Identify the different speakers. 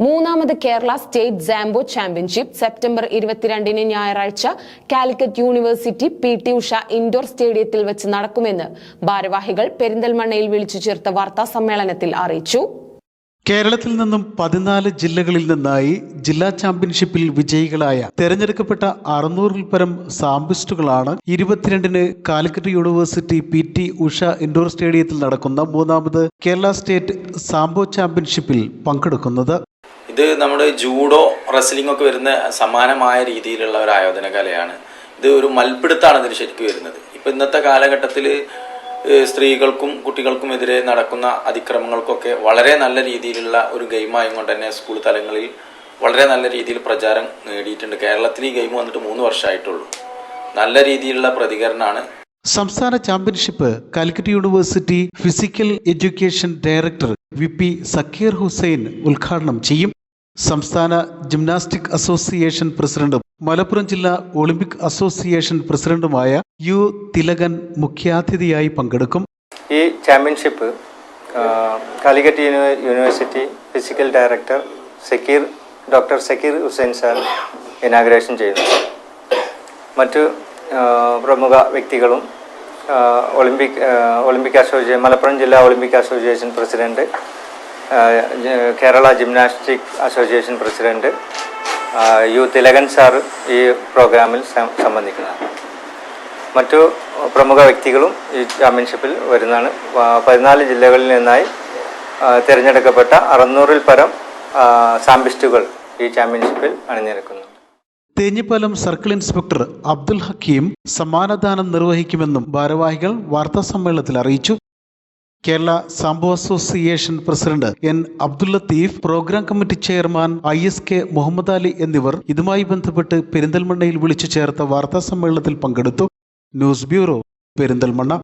Speaker 1: മൂന്നാമത് Kerala state sambo championship September 22 ഞായറാഴ്ച Calicut University P T. Usha indoor സ്റ്റേഡിയത്തിൽ വെച്ച് നടക്കുമെന്ന് ഭാരവാഹികൾ പെരിന്തൽമണ്ണയിൽ വിളിച്ചു ചേർത്ത വാർത്താ സമ്മേളനത്തിൽ അറിയിച്ചു.
Speaker 2: കേരളത്തിൽ നിന്നും 14 ജില്ലകളിൽ നിന്നായി ജില്ലാ ചാമ്പ്യൻഷിപ്പിൽ വിജയികളായ തെരഞ്ഞെടുക്കപ്പെട്ട 600-ൽ പരം സാംബിസ്റ്റുകളാണ് 22-ന് Calicut University P T. Usha indoor സ്റ്റേഡിയത്തിൽ നടക്കുന്ന മൂന്നാമത് കേരള സ്റ്റേറ്റ് സാംബോ ചാമ്പ്യൻഷിപ്പിൽ പങ്കെടുക്കുന്നത്.
Speaker 3: ഇത് നമ്മുടെ ജൂഡോ റെസ്ലിംഗ് ഒക്കെ വരുന്ന സമാനമായ രീതിയിലുള്ള ഒരു ആയോധന കലയാണ്. ഇത് ഒരു മൽപ്പിടുത്താണ് ഇതിന് ശരിക്കും വരുന്നത്. ഇപ്പം ഇന്നത്തെ കാലഘട്ടത്തിൽ സ്ത്രീകൾക്കും കുട്ടികൾക്കും എതിരെ നടക്കുന്ന അതിക്രമങ്ങൾക്കൊക്കെ വളരെ നല്ല രീതിയിലുള്ള ഒരു ഗെയിമായും കൊണ്ട് തന്നെ സ്കൂൾ തലങ്ങളിൽ വളരെ നല്ല രീതിയിൽ പ്രചാരം നേടിയിട്ടുണ്ട്. കേരളത്തിൽ ഈ ഗെയിം വന്നിട്ട് 3 വർഷമായിട്ടുള്ളൂ. നല്ല രീതിയിലുള്ള പ്രതികരണമാണ്.
Speaker 2: സംസ്ഥാന championship Calicut University physical education director V P. Zakir Hussain ഉദ്ഘാടനം ചെയ്യും. സംസ്ഥാന ജിംനാസ്റ്റിക് അസോസിയേഷൻ പ്രസിഡന്റും മലപ്പുറം ജില്ലാ ഒളിമ്പിക് അസോസിയേഷൻ പ്രസിഡന്റുമായ യു തിലകൻ മുഖ്യാതിഥിയായി പങ്കെടുക്കും.
Speaker 4: ഈ championship Calicut University physical director doctor Zakir Hussain sir inauguration ചെയ്യുന്നു. മറ്റു പ്രമുഖ വ്യക്തികളും ഒളിമ്പിക് അസോസിയേഷൻ മലപ്പുറം ജില്ലാ Olympic association president, Kerala gymnastic association president U Thilakan sir ഈ പ്രോഗ്രാമിൽ സംബന്ധിക്കുന്നതാണ്. മറ്റു പ്രമുഖ വ്യക്തികളും ഈ ചാമ്പ്യൻഷിപ്പിൽ വരുന്നതാണ്. 14 ജില്ലകളിൽ നിന്നായി തിരഞ്ഞെടുക്കപ്പെട്ട 600-ൽ പരം സാംബിസ്റ്റുകൾ ഈ ചാമ്പ്യൻഷിപ്പിൽ അണിനിരക്കുന്നു.
Speaker 2: തേഞ്ഞിപ്പാലം സർക്കിൾ ഇൻസ്പെക്ടർ അബ്ദുൽ ഹക്കീം സമ്മാനദാനം നിർവഹിക്കുമെന്നും ഭാരവാഹികൾ വാർത്താസമ്മേളനത്തിൽ അറിയിച്ചു. Kerala sambo association president N Abdul Latheef, program committee chairman ISK Muhammad Ali എന്നിവർ ഇതുമായി ബന്ധപ്പെട്ട് പെരിന്തൽമണ്ണയിൽ വിളിച്ചു ചേർത്ത വാർത്താ സമ്മേളനത്തിൽ പങ്കെടുത്തു. News bureau, Perinthalmanna.